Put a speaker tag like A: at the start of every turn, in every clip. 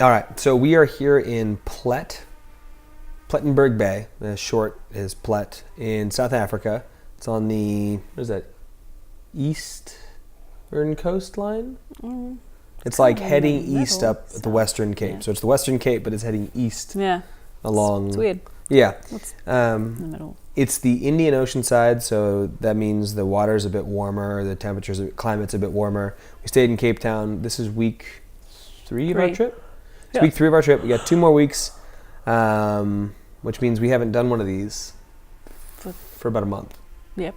A: All right, so we are here in Plettenberg Bay. The short is Plet in South Africa. It's on the, what is that, eastern coastline? It's like heading east up the Western Cape.
B: Yeah.
A: So it's the Western Cape, but it's heading east along.
B: It's weird.
A: Yeah.
B: It's in the middle.
A: It's the Indian Ocean side, so that means the water's a bit warmer, the climate's a bit warmer. We stayed in Cape Town. This is week 3 of our trip. It's week 3 of our trip. We got 2 more weeks, which means we haven't done one of these for about a month.
B: Yep.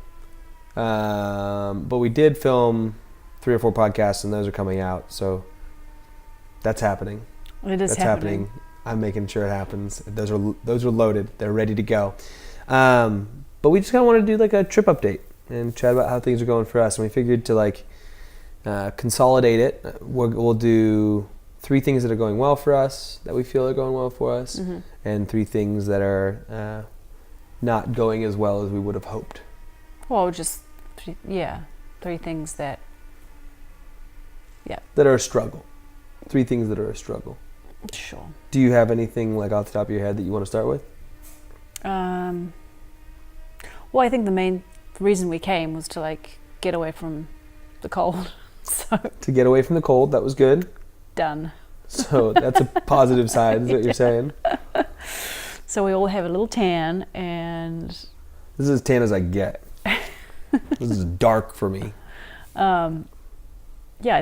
A: But we did film 3 or 4 podcasts, and those are coming out. So that's happening.
B: That's happening.
A: I'm making sure it happens. Those are loaded. They're ready to go. But we just kind of want to do like a trip update and chat about how things are going for us. And we figured to like consolidate it. We'll do 3 things that are going well for us, that we feel are going well for us, and 3 things that are not going as well as we would have hoped.
B: Well, just 3 things that
A: are a struggle. 3 things that are a struggle.
B: Sure.
A: Do you have anything like off the top of your head that you want to start with?
B: Well, I think the main reason we came was to like get away from the cold. So
A: To get away from the cold, that was good.
B: done.
A: So that's a positive side, is what you're saying.
B: So we all have a little tan, and
A: This is as tan as I get. This is dark for me.
B: I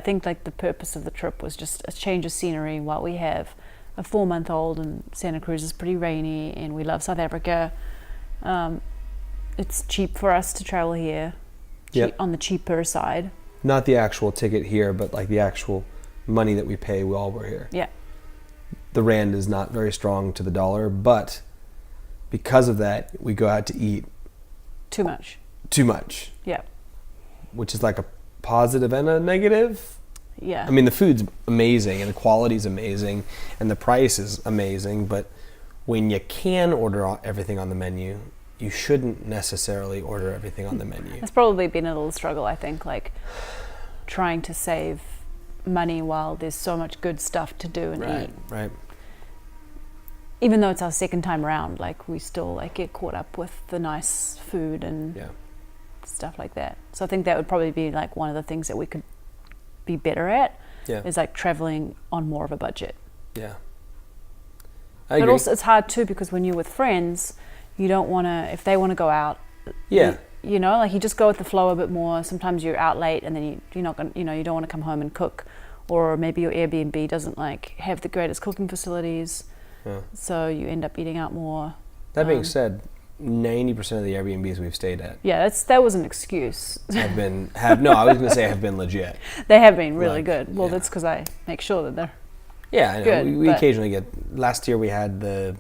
B: think like the purpose of the trip was just a change of scenery while we have a 4-month-old, and Santa Cruz is pretty rainy, and we love South Africa. It's cheap for us to travel here, on the cheaper side.
A: Not the actual ticket here, but like the actual money that we pay while we're here.
B: Yeah.
A: The rand is not very strong to the dollar, but because of that, we go out to eat
B: Too much.
A: Yeah. Which is like a positive and a negative.
B: Yeah.
A: I mean, the food's amazing and the quality's amazing and the price is amazing, but when you can order everything on the menu, you shouldn't necessarily order everything on the menu.
B: It's probably been a little struggle, I think, like trying to save money while there's so much good stuff to do and eat.
A: Right.
B: Even though it's our second time around, like we still like get caught up with the nice food and stuff like that. So I think that would probably be like one of the things that we could be better at is like traveling on more of a budget.
A: Yeah.
B: But also it's hard too, because when you're with friends, you don't want to, if they want to go out, you know, like you just go with the flow a bit more. Sometimes you're out late and then you're not going to, you don't want to come home and cook, or maybe your Airbnb doesn't like have the greatest cooking facilities. Yeah. So you end up eating out more.
A: That being said, 90% of the Airbnbs we've stayed at.
B: Yeah, that was an excuse.
A: I was going to say have been legit.
B: They have been really good. Well, that's because I make sure that they're
A: I know.
B: good.
A: We occasionally get, last year we had the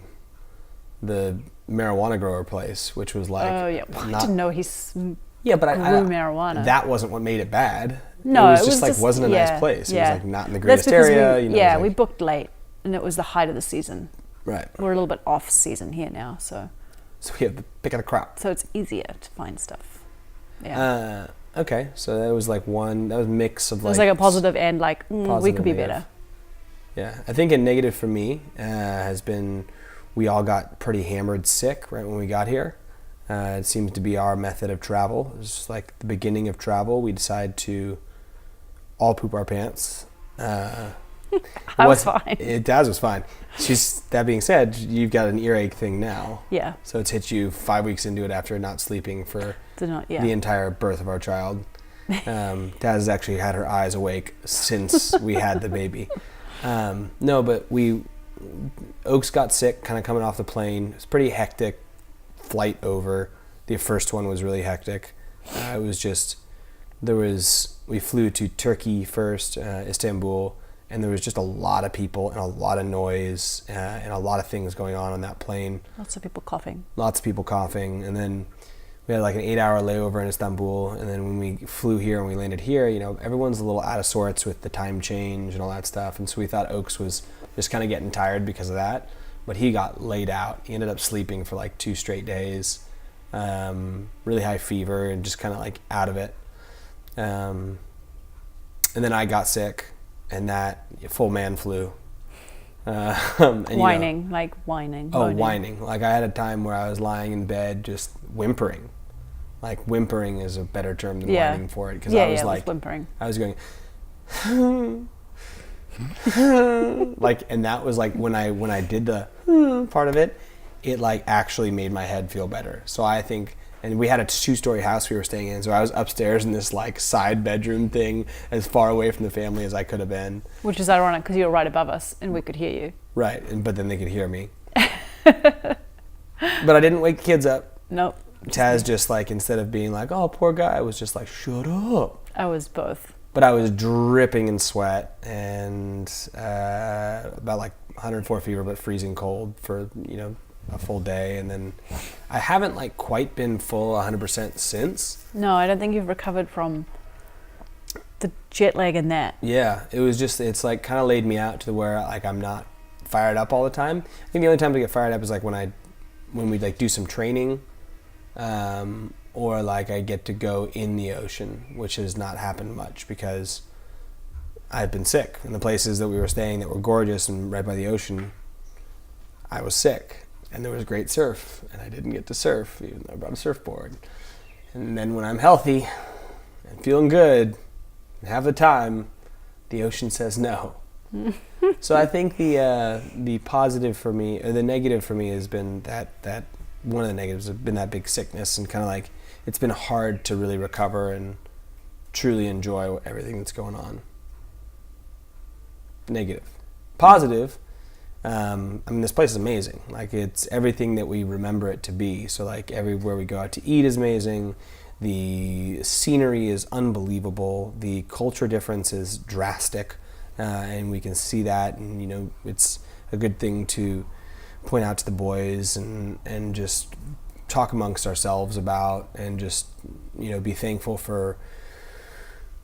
A: marijuana grower place, which was like...
B: Oh, yeah. Well, I didn't know he's grew marijuana.
A: That wasn't what made it bad.
B: No,
A: it was just wasn't a nice place. It was like not in the greatest area.
B: We booked late, and it was the height of the season.
A: Right.
B: We're a little bit off season here now, so
A: we have the pick of the crop.
B: So it's easier to find stuff.
A: Yeah. Okay, so that was like that was a mix of like... It
B: was like a positive and like, we could be better.
A: Yeah, I think a negative for me has been we all got pretty hammered sick right when we got here. It seems to be our method of travel. It was just like the beginning of travel. We decided to all poop our pants.
B: I was fine.
A: Daz was fine. That being said, you've got an earache thing now.
B: Yeah.
A: So it's hit you 5 weeks into it after not sleeping for the entire birth of our child. Daz has actually had her eyes awake since we had the baby. No, but Oaks got sick kind of coming off the plane. It was pretty hectic flight over. The first one was really hectic. It was just, we flew to Turkey first, Istanbul, and there was just a lot of people and a lot of noise and a lot of things going on that plane.
B: Lots of people coughing.
A: And then we had like an 8-hour layover in Istanbul, and then when we flew here and we landed here, everyone's a little out of sorts with the time change and all that stuff, and so we thought Oaks was just kind of getting tired because of that, but he got laid out. He ended up sleeping for like 2 straight days, really high fever and just kind of like out of it. And then I got sick, and that full man flu.
B: Whining.
A: Oh, whining. Like I had a time where I was lying in bed just whimpering. Like whimpering is a better term than whining for it. Because I was like,
B: whimpering.
A: I was going, like, and that was like when I did the part of it, it like actually made my head feel better. So I think, and we had a 2-story house we were staying in, so I was upstairs in this like side bedroom thing as far away from the family as I could have been.
B: Which is ironic because you were right above us and we could hear you.
A: Right, but then they could hear me. But I didn't wake the kids up.
B: Nope.
A: Taz just like, instead of being like, oh, poor guy, I was just like, shut up.
B: I was both.
A: But I was dripping in sweat and about like 104 fever, but freezing cold for, a full day. And then I haven't like quite been full 100% since.
B: No, I don't think you've recovered from the jet lag and that.
A: Yeah, it's like kind of laid me out to where like I'm not fired up all the time. I think the only time to get fired up is like when we like do some training, or like I get to go in the ocean, which has not happened much because I've been sick. In the places that we were staying that were gorgeous and right by the ocean, I was sick. And there was great surf, and I didn't get to surf, even though I brought a surfboard. And then when I'm healthy and feeling good and have the time, the ocean says no. So I think the positive for me, or the negative for me, has been that one of the negatives has been that big sickness, and kind of like it's been hard to really recover and truly enjoy everything that's going on. Negative. Positive. I mean, this place is amazing. Like, it's everything that we remember it to be. So, like, everywhere we go out to eat is amazing. The scenery is unbelievable. The culture difference is drastic, and we can see that. And, it's a good thing to point out to the boys and just talk amongst ourselves about, and just, be thankful for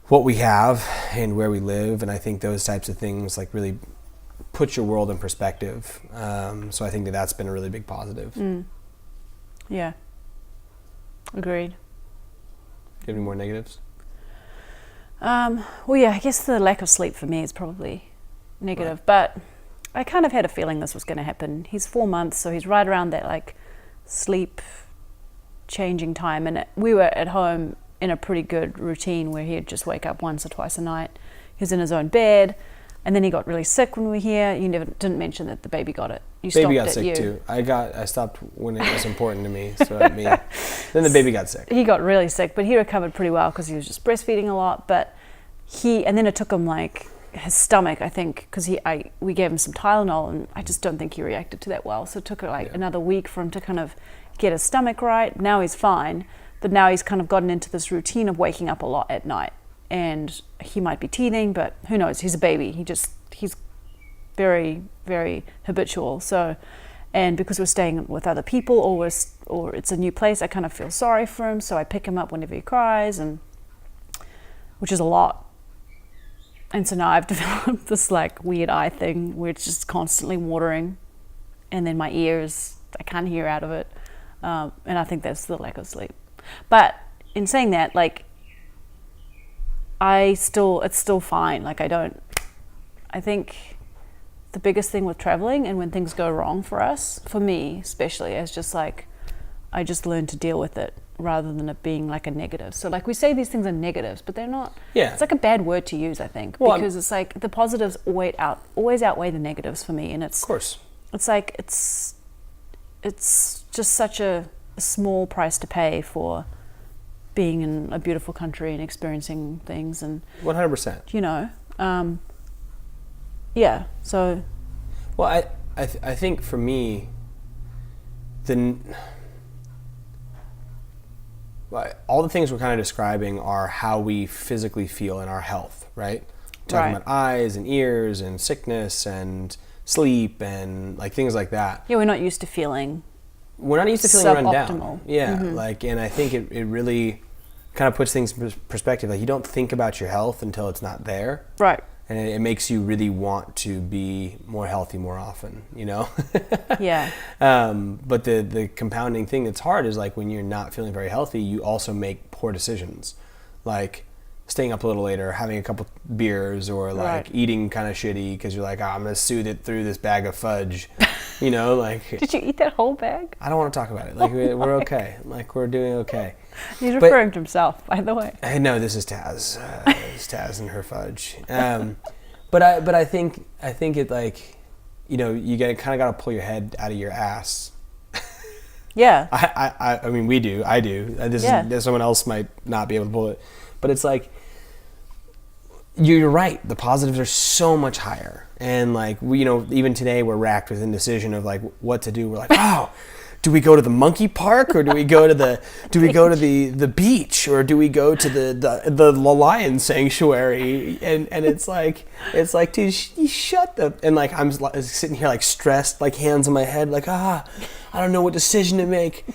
A: what we have and where we live. And I think those types of things, like, really put your world in perspective. So I think that's been a really big positive.
B: Yeah. Agreed.
A: Do you have any more negatives?
B: Well, yeah, I guess the lack of sleep for me is probably negative. Right. But I kind of had a feeling this was going to happen. He's 4 months, so he's right around that like sleep changing time. And we were at home in a pretty good routine where he'd just wake up once or twice a night. He was in his own bed. And then he got really sick when we were here. You didn't mention that the baby got it.
A: Baby got sick too. I stopped when it was important to me. So then the baby got sick.
B: He got really sick, but he recovered pretty well because he was just breastfeeding a lot. But and then it took him like his stomach, I think, because we gave him some Tylenol, and I just don't think he reacted to that well. So it took another week for him to kind of get his stomach right. Now he's fine, but now he's kind of gotten into this routine of waking up a lot at night. And he might be teething, but who knows? He's a baby. He's very, very habitual. So, and because we're staying with other people or it's a new place, I kind of feel sorry for him. So I pick him up whenever he cries, and which is a lot. And so now I've developed this like weird eye thing where it's just constantly watering, and then my ears, I can't hear out of it. And I think that's the lack of sleep. But in saying that, like, it's still fine. Like, I think the biggest thing with traveling and when things go wrong for us, for me especially, is just like, I just learned to deal with it rather than it being like a negative. So like we say these things are negatives, but they're not.
A: Yeah.
B: It's like a bad word to use, I think, because it's like the positives always outweigh the negatives for me. And
A: of course.
B: It's like, it's just such a small price to pay for being in a beautiful country and experiencing things, and
A: 100%.
B: Yeah. So,
A: well, I think for me, all the things we're kind of describing are how we physically feel in our health, right? Talking about eyes and ears and sickness and sleep and like things like that.
B: Yeah, we're not used to feeling.
A: We're not used to feeling run down.
B: Suboptimal.
A: Yeah, and I think it really kind of puts things in perspective. Like, you don't think about your health until it's not there.
B: Right.
A: And it makes you really want to be more healthy more often,
B: Yeah.
A: But the compounding thing that's hard is like when you're not feeling very healthy, you also make poor decisions. Like staying up a little later, having a couple beers, or like eating kind of shitty because you're like, I'm gonna soothe it through this bag of fudge, you know, like.
B: Did you eat that whole bag?
A: I don't want to talk about it. Like we're okay. Like we're doing okay.
B: He's referring to himself, by the way.
A: No, this is Taz. It's Taz and her fudge. But I think it, like, you know, you kind of got to pull your head out of your ass.
B: Yeah.
A: I mean, we do. I do. Someone else might not be able to pull it, but it's like. You're right. The positives are so much higher, and like we, you know, even today we're racked with indecision of like what to do. We're like, wow, do we go to the monkey park, or do we go to the beach, or do we go to the lion sanctuary? And it's like, dude, shut the. And like I'm sitting here like stressed, like hands on my head, like I don't know what decision to make,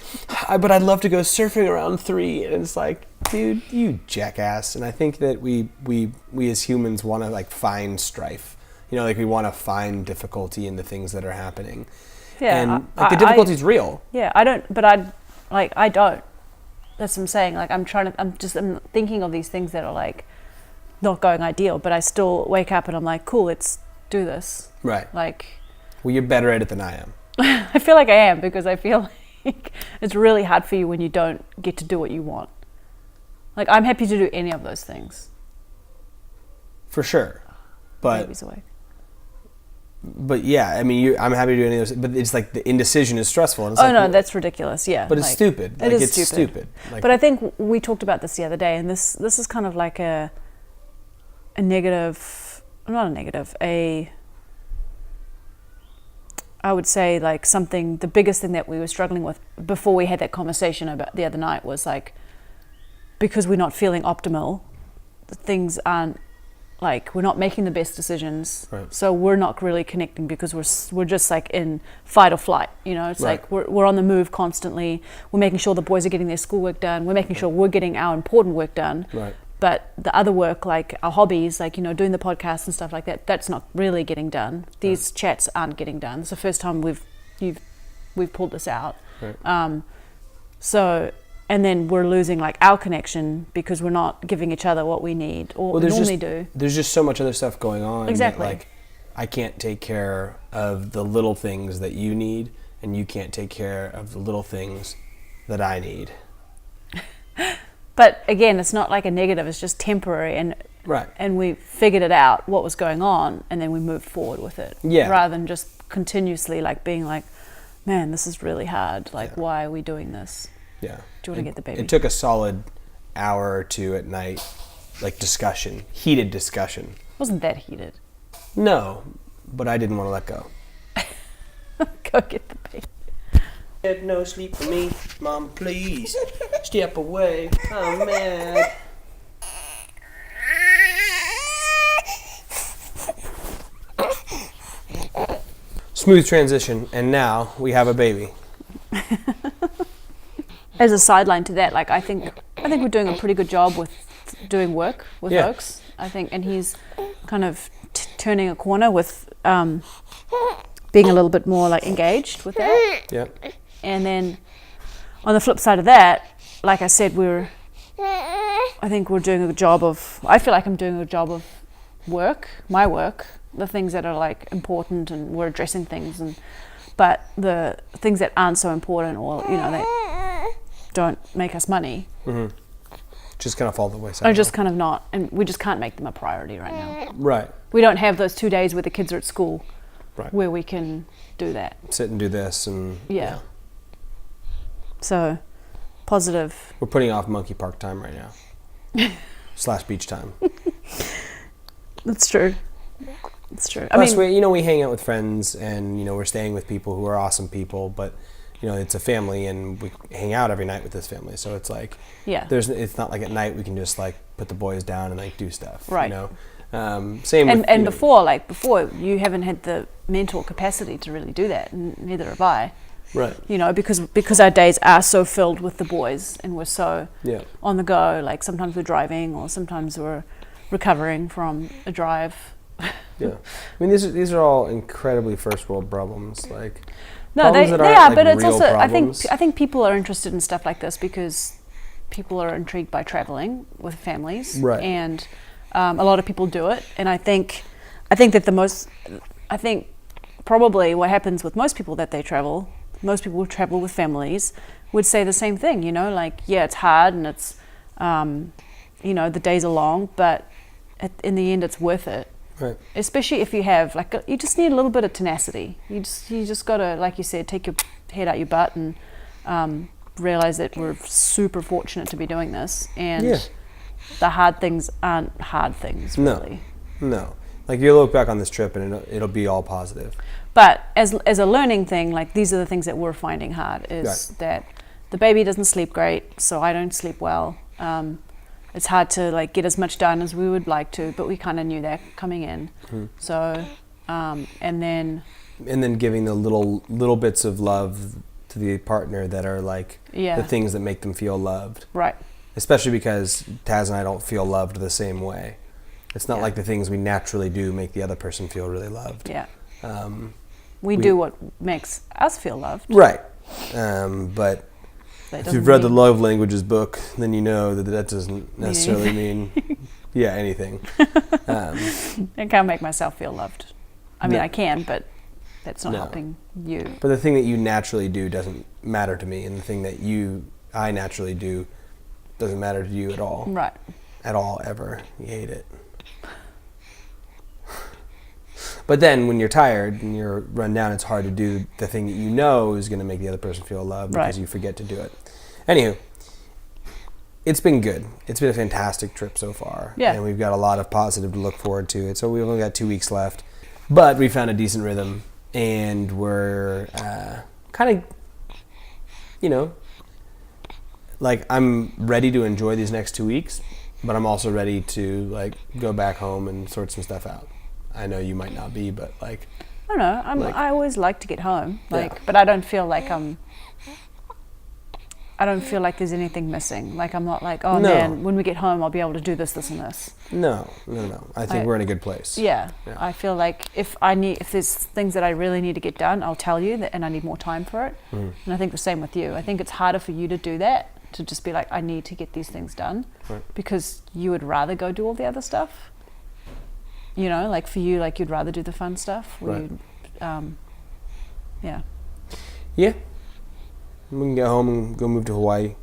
A: but I'd love to go surfing around 3. And it's like, dude, you jackass. And I think that we as humans want to like find strife. You know, like we want to find difficulty in the things that are happening. Yeah. And like the difficulty is real.
B: Yeah, I don't. That's what I'm saying. Like I'm thinking of these things that are like not going ideal, but I still wake up and I'm like, cool, let's do this.
A: Right.
B: Like.
A: Well, you're better at it than I am.
B: I feel like I am, because I feel like it's really hard for you when you don't get to do what you want. Like, I'm happy to do any of those things.
A: For sure. But
B: baby's awake.
A: But yeah, I mean, I'm happy to do any of those, but it's like the indecision is stressful. And it's
B: no, that's ridiculous, yeah.
A: But it's stupid. Like, it's stupid. Like,
B: but I think we talked about this the other day, and this is kind of like a negative, not a negative, I would say like something, the biggest thing that we were struggling with before we had that conversation about the other night was like, because we're not feeling optimal, things aren't, like, we're not making the best decisions.
A: Right.
B: So we're not really connecting because we're just like in fight or flight, you know. It's like we're on the move constantly. We're making sure the boys are getting their schoolwork done. We're making sure we're getting our important work done.
A: Right.
B: But the other work, like our hobbies, like, you know, doing the podcast and stuff like that, that's not really getting done. These chats aren't getting done. It's the first time we've pulled this out.
A: Right.
B: So, and then we're losing like our connection because we're not giving each other what we need or normally do.
A: There's just so much other stuff going on.
B: Exactly.
A: That, like, I can't take care of the little things that you need, and you can't take care of the little things that I need.
B: But again, it's not like a negative, it's just temporary, and we figured it out, what was going on, and then we moved forward with it.
A: Yeah.
B: Rather than just continuously like being like, man, this is really hard. Like, why are we doing this?
A: Yeah.
B: Do you want to get the baby?
A: It took a solid hour or two at night, like heated discussion.
B: Wasn't that heated?
A: No, but I didn't want to let go.
B: Go get the baby.
A: No sleep for me, Mom, please. Step away. I'm mad. Smooth transition, and now we have a baby.
B: As a sideline to that, like I think we're doing a pretty good job with doing work with folks. I think, and he's kind of turning a corner with being a little bit more like engaged with that.
A: Yeah.
B: And then on the flip side of that, like I said, I think we're doing a good job of, I feel like I'm doing a good job of my work, the things that are like important, and we're addressing things, but the things that aren't so important, or, you know, that don't make us money.
A: Mm-hmm. Just kind of fall the wayside.
B: Are just kind of not, and we just can't make them a priority right now.
A: Right.
B: We don't have those 2 days where the kids are at school where we can do that.
A: Sit and do this, and
B: yeah. So, positive.
A: We're putting off monkey park time right now. / beach time.
B: That's true. It's true.
A: Plus, we hang out with friends, and, you know, we're staying with people who are awesome people, but, you know, it's a family, and we hang out every night with this family. So it's like, it's not like at night we can just like put the boys down and like do stuff. Right. You know, same.
B: And before you haven't had the mental capacity to really do that, and neither have I.
A: Right.
B: You know, because our days are so filled with the boys, and we're so on the go. Like sometimes we're driving, or sometimes we're recovering from a drive.
A: Yeah. I mean, these are all incredibly first world problems. Like,
B: no, they are, but it's also problems. I think people are interested in stuff like this because people are intrigued by traveling with families,
A: right.
B: and a lot of people do it. And I think probably what happens with most people that they travel, most people who travel with families would say the same thing. You know, like it's hard and it's the days are long, but in the end, it's worth it.
A: Right.
B: Especially if you have you just need a little bit of tenacity. You just gotta, like you said, take your head out your butt and realize that we're super fortunate to be doing this, and the hard things aren't hard things, really.
A: No. Like you look back on this trip and it'll be all positive.
B: But as a learning thing, like these are the things that we're finding hard is that the baby doesn't sleep great, so I don't sleep well. It's hard to get as much done as we would like to, but we kind of knew that coming in. So, and then
A: giving the little bits of love to the partner that are the things that make them feel loved.
B: Right.
A: Especially because Taz and I don't feel loved the same way. It's not like the things we naturally do make the other person feel really loved.
B: Yeah. We do what makes us feel loved.
A: Right. But if you've read the Love Languages book, then you know that doesn't necessarily mean anything.
B: I can't make myself feel loved. I mean, I can, but that's not helping you.
A: But the thing that you naturally do doesn't matter to me, and the thing that I naturally do doesn't matter to you at all.
B: Right.
A: At all, ever. You hate it. But then when you're tired and you're run down, it's hard to do the thing that you know is going to make the other person feel loved because you forget to do it. Anywho, it's been good. It's been a fantastic trip so far.
B: Yeah.
A: And we've got a lot of positive to look forward to. So we've only got 2 weeks left. But we found a decent rhythm, and we're kind of, I'm ready to enjoy these next 2 weeks, but I'm also ready to go back home and sort some stuff out. I know you might not be, but I
B: don't know. I always like to get home, but I don't feel like there's anything missing. I'm not man, when we get home, I'll be able to do this, this, and this.
A: No. I think we're in a good place.
B: Yeah. I feel like if there's things that I really need to get done, I'll tell you that, and I need more time for it. And I think the same with you. I think it's harder for you to do that, to just be like, I need to get these things done, because you would rather go do all the other stuff. For you, you'd rather do the fun stuff.
A: Right.
B: Yeah.
A: Yeah. We can get home and go move to Hawaii.